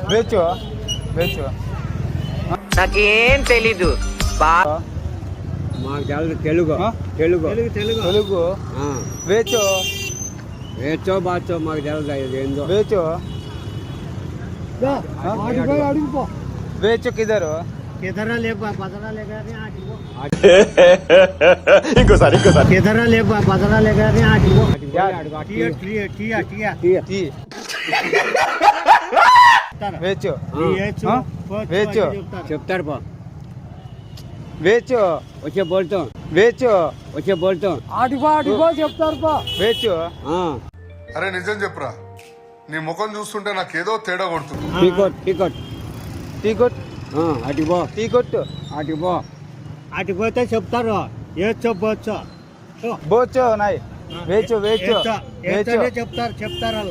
వేచు వేచు నాకేం తెలీదు మాకు తెలుగు తెలుగు తెలుగు తెలుగు తెలుగు వేచు వేచో బాచో మాకు తెలుగు ఇది ఏందో వేచు వేచు కిదరు కిదరా లేపా బదరా లేగానే ఆటిపో ఇంకోసారి కిదరా లేపా బదరా లేగానే ఆటిపో టీ వేచు వేచు చెప్తారు పో వేచు వచ్చే బోల్తో వేచు వచ్చే బోల్తో ఆటిపో చెప్తారు పో వేచు అరే నిజం చెప్పురా నీ ముఖం చూస్తుంటే నాకేదో తేడా కొడుతుంది. టీకోట్ టీకోట్ టీకొట్ అటిపో టీకొట్టు అటిపో అటిపోతే చెప్తారు ఏచో బోచో బోచు నాయ్ వేచు వేచు వేచు చెప్తారు